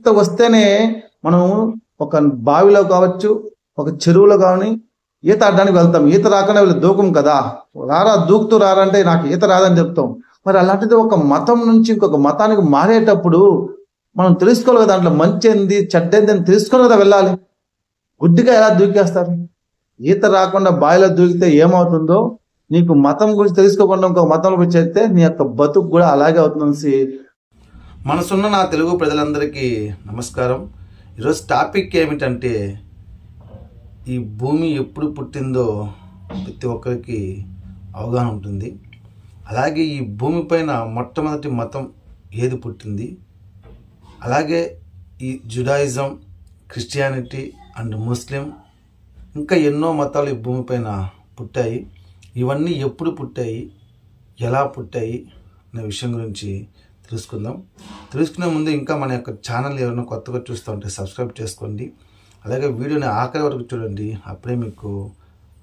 ఈత వస్తేనే మనం ఒక బావిలో కావచ్చు, ఒక చెరువులో కానీ ఈత ఆడడానికి వెళ్తాం. ఈత రాకుండా వీళ్ళు దూకం కదా, రారా దూకుతూ రారా అంటే నాకు ఈత రాదని చెప్తాం. మరి అలాంటిది ఒక మతం నుంచి ఇంకొక మతానికి మారేటప్పుడు మనం తెలుసుకోవాలి కదా, దాంట్లో మంచి ఏంది చెడ్డ ఏంది అని తెలుసుకొని కదా వెళ్ళాలి. గుడ్డిగా ఎలా దూకేస్తారు? ఈత రాకుండా బావిలో దూకితే ఏమవుతుందో, నీకు మతం గురించి తెలుసుకోకుండా ఇంకొక మతంలో పోయి చేస్తే నీ యొక్క బతుకు కూడా అలాగే అవుతుందనేసి. మనసున్న నా తెలుగు ప్రజలందరికీ నమస్కారం. ఈరోజు టాపిక్ ఏమిటంటే, ఈ భూమి ఎప్పుడు పుట్టిందో ప్రతి ఒక్కరికి అవగాహన ఉంటుంది. అలాగే ఈ భూమిపైన మొట్టమొదటి మతం ఏది పుట్టింది, అలాగే ఈ జుడాయిజం, క్రిస్టియానిటీ అండ్ ముస్లిం, ఇంకా ఎన్నో మతాలు ఈ భూమిపైన పుట్టాయి. ఇవన్నీ ఎప్పుడు పుట్టాయి, ఎలా పుట్టాయి అనే విషయం గురించి తెలుసుకుందాం. తెలుసుకునే ముందు ఇంకా మన యొక్క ఛానల్ ఎవరైనా కొత్తగా చూస్తూ ఉంటే సబ్స్క్రైబ్ చేసుకోండి. అలాగే వీడియోని ఆఖరి వరకు చూడండి, అప్పుడే మీకు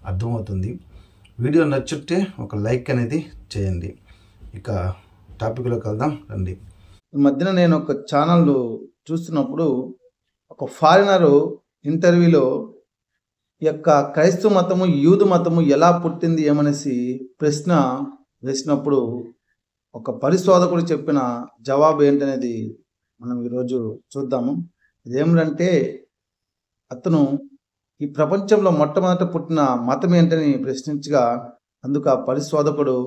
అర్థమవుతుంది. వీడియో నచ్చుంటే ఒక లైక్ అనేది చేయండి. ఇక టాపిక్లోకి వెళ్దాం రండి. ఈ మధ్యన నేను ఒక ఛానల్ చూస్తున్నప్పుడు ఒక ఫారినరు ఇంటర్వ్యూలో ఈ యొక్క క్రైస్తవ మతము, యూదు మతము ఎలా పుట్టింది ఏమనేసి ప్రశ్న వేసినప్పుడు ఒక పరిశోధకుడు చెప్పిన జవాబు ఏంటనేది మనం ఈరోజు చూద్దాము. ఇదేమిటంటే, అతను ఈ ప్రపంచంలో మొట్టమొదట పుట్టిన మతం ఏంటని ప్రశ్నించగా, అందుకు ఆ పరిశోధకుడు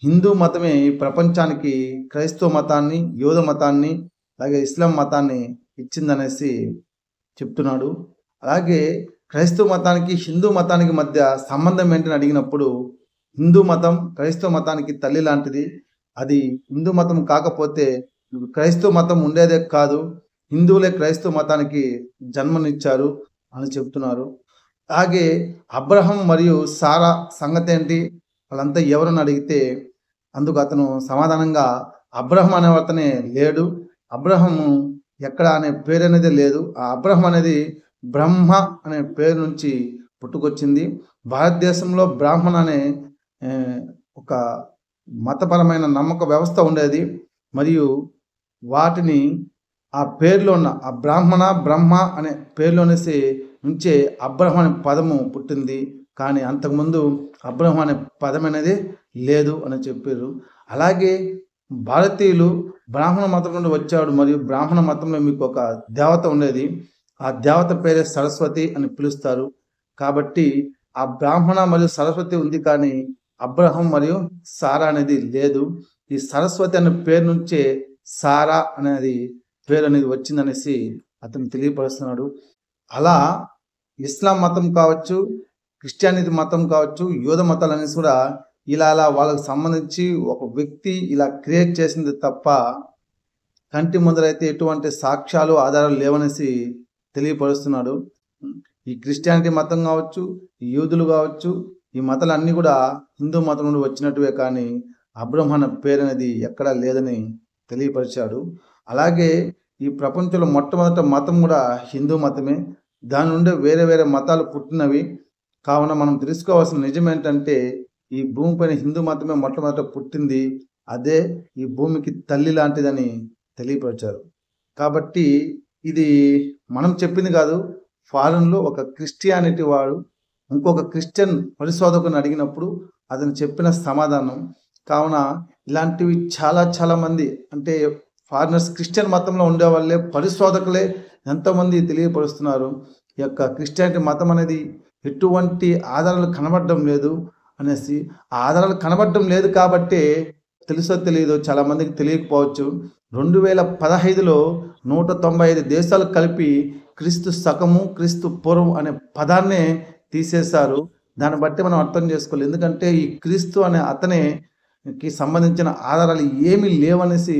హిందూ మతమే ఈ ప్రపంచానికి క్రైస్తవ మతాన్ని, యూద మతాన్ని, అలాగే ఇస్లాం మతాన్ని ఇచ్చిందనేసి చెప్తున్నాడు. అలాగే క్రైస్తవ మతానికి హిందూ మతానికి మధ్య సంబంధం ఏంటని అడిగినప్పుడు, హిందూ మతం క్రైస్తవ మతానికి తల్లి లాంటిది, అది హిందూ మతం కాకపోతే క్రైస్తవ మతం ఉండేదే కాదు, హిందువులే క్రైస్తవ మతానికి జన్మనిచ్చారు అని చెప్తున్నారు. అలాగే అబ్రహం మరియు సారా సంగతి ఏంటి, వాళ్ళంతా ఎవరని అడిగితే అందుకు అతను సమాధానంగా అబ్రహం అనే అతనే లేడు, అబ్రహము ఎక్కడ అనే పేరు అనేది లేదు, ఆ అబ్రహం అనేది బ్రహ్మ అనే పేరు నుంచి పుట్టుకొచ్చింది. భారతదేశంలో బ్రాహ్మణ అనే ఒక మతపరమైన నమ్మక వ్యవస్థ ఉండేది. మరియు వాటిని ఆ పేరులో ఉన్న ఆ బ్రాహ్మణ, బ్రహ్మ అనే పేరులోనేసి నుంచే అబ్రహం అనే పదము పుట్టింది. కానీ అంతకుముందు అబ్రహం అనే పదం అనేది లేదు అని చెప్పారు. అలాగే భారతీయులు బ్రాహ్మణ మతం నుండి వచ్చాడు, మరియు బ్రాహ్మణ మతంలో మీకు ఒక దేవత ఉండేది, ఆ దేవత పేరే సరస్వతి అని పిలుస్తారు. కాబట్టి ఆ బ్రాహ్మణ మరియు సరస్వతి ఉంది, కానీ అబ్రహం మరియు సారా అనేది లేదు. ఈ సరస్వతి అనే పేరు నుంచే సారా అనేది పేరు అనేది వచ్చిందనేసి అతను తెలియపరుస్తున్నాడు. అలా ఇస్లాం మతం కావచ్చు, క్రిస్టియానిటీ మతం కావచ్చు, యూద మతాలు అనేసి కూడా ఇలా వాళ్ళకు సంబంధించి ఒక వ్యక్తి ఇలా క్రియేట్ చేసింది తప్ప కంటి ముందరైతే ఎటువంటి సాక్ష్యాలు, ఆధారాలు లేవనేసి తెలియపరుస్తున్నాడు. ఈ క్రిస్టియానిటీ మతం కావచ్చు, ఈ యూదులు కావచ్చు, ఈ మతాలు అన్నీ కూడా హిందూ మతం నుండి వచ్చినట్టువే, కానీ అబ్రహం అనే పేరు అనేది ఎక్కడా లేదని తెలియపరిచాడు. అలాగే ఈ ప్రపంచంలో మొట్టమొదట మతం కూడా హిందూ మతమే, దాని నుండి వేరే వేరే మతాలు పుట్టినవి. కావున మనం తెలుసుకోవాల్సిన నిజం ఏంటంటే, ఈ భూమిపైన హిందూ మతమే మొట్టమొదట పుట్టింది, అదే ఈ భూమికి తల్లి లాంటిదని తెలియపరిచారు. కాబట్టి ఇది మనం చెప్పింది కాదు. ఫారెన్లో ఒక క్రిస్టియానిటీ వాడు ఇంకొక క్రిస్టియన్ పరిశోధకుని అడిగినప్పుడు అతను చెప్పిన సమాధానం. కావున ఇలాంటివి చాలా మంది, అంటే ఫారినర్స్ క్రిస్టియన్ మతంలో ఉండేవాళ్ళే పరిశోధకులే ఎంతోమంది తెలియపరుస్తున్నారు. ఈ యొక్క క్రిస్టియానిటీ మతం అనేది ఎటువంటి ఆధారాలు కనబడడం లేదు అనేసి. ఆ ఆధారాలు కనబడడం లేదు కాబట్టి తెలుసో తెలియదో చాలామందికి తెలియకపోవచ్చు. 2015లో 195 దేశాలు కలిపి క్రీస్తు శకము, క్రీస్తు పూర్వం అనే పదాన్నే తీసేశారు. దాన్ని బట్టి మనం అర్థం చేసుకోవాలి. ఎందుకంటే ఈ క్రీస్తు అనే అతనికి సంబంధించిన ఆధారాలు ఏమీ లేవనేసి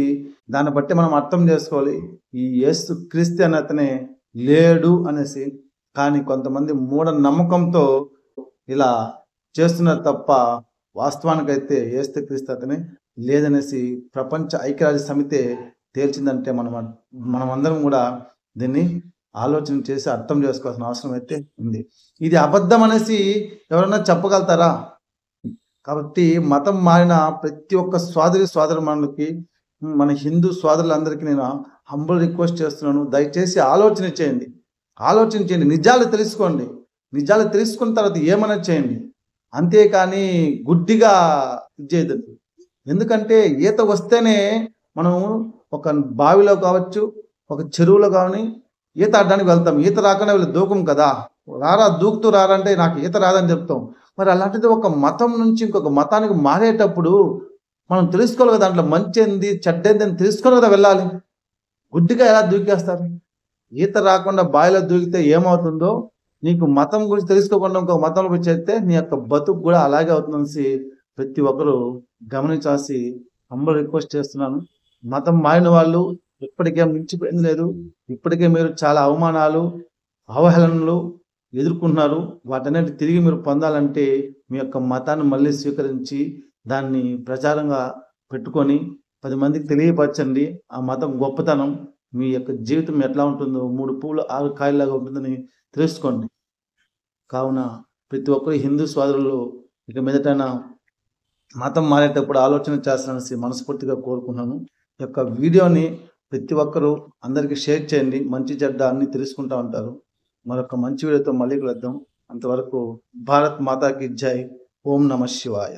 దాన్ని బట్టి మనం అర్థం చేసుకోవాలి. ఈ యేసు క్రీస్తు అనే అతనే లేడు అనేసి. కానీ కొంతమంది మూఢ నమ్మకంతో ఇలా చేస్తున్నారు తప్ప వాస్తవానికైతే యేసు క్రీస్తు అతనే లేదనేసి ప్రపంచ ఐక్యరాజ్య సమితి తేల్చిందంటే మనమందరం కూడా దీన్ని ఆలోచన చేసి అర్థం చేసుకోవాల్సిన అవసరం అయితే ఉంది. ఇది అబద్ధం అనేసి ఎవరైనా చెప్పగలుగుతారా? కాబట్టి మతం మారిన ప్రతి ఒక్క సోదరులకి, మన హిందూ సోదరులందరికీ నేను హంబుల్ రిక్వెస్ట్ చేస్తున్నాను. దయచేసి ఆలోచన చేయండి. ఆలోచన చేయండి. నిజాలు తెలుసుకోండి. నిజాలు తెలుసుకున్న తర్వాత ఏమైనా చేయండి. అంతేకానీ గుడ్డిగా ఇది చేయొద్దండి. ఎందుకంటే ఈత వస్తేనే మనం ఒక బావిలో కావచ్చు, ఒక చెరువులో కానీ ఈత ఆడడానికి వెళ్తాం. ఈత రాకుండా వీళ్ళు దూకం కదా! రారా దూకుతూ రారా అంటే నాకు ఈత రాదని చెప్తాం. మరి అలాంటిది ఒక మతం నుంచి ఇంకొక మతానికి మారేటప్పుడు మనం తెలుసుకోవాలి కదా! దాంట్లో మంచేంది, చెడ్డేంది అని తెలుసుకొని కదా వెళ్ళాలి. గుడ్డిగా ఎలా దూకేస్తారు? ఈత రాకుండా బావిలో దూకితే ఏమవుతుందో, నీకు మతం గురించి తెలుసుకోకుండా ఇంకో మతంలోకి చేరితే నీ యొక్క బతుకు కూడా అలాగే అవుతుందనేసి ప్రతి ఒక్కరు గమనించాల్సి హంబుల్ రిక్వెస్ట్ చేస్తున్నాను. మతం మారిన వాళ్ళు ఇప్పటికే మించిపోయింది లేదు. ఇప్పటికే మీరు చాలా అవమానాలు, అవహేళనలు ఎదుర్కొంటున్నారు. వాటన్నిటి తిరిగి మీరు పొందాలంటే మీ యొక్క మతాన్ని మళ్ళీ స్వీకరించి దాన్ని ప్రచారంగా పెట్టుకొని 10 మందికి తెలియపరచండి. ఆ మతం గొప్పతనం, మీ యొక్క జీవితం ఎట్లా ఉంటుందో 3 పువ్వులు 6 కాయల్లాగా ఉంటుందని తెలుసుకోండి. కావున ప్రతి ఒక్కరు హిందూ సోదరులు ఇక మీదటైనా మతం మారేటప్పుడు ఆలోచన చేస్తారనేసి మనస్ఫూర్తిగా కోరుకున్నాను. ఈ యొక్క వీడియోని ప్రతి ఒక్కరూ అందరికీ షేర్ చేయండి. మంచి చెడ్డ అన్నీ తెలుసుకుంటా ఉంటారు. మరొక మంచి వీడియోతో మళ్ళీ కలుద్దాం. అంతవరకు భారత్ మాతాకి జై. ఓం నమః శివాయ.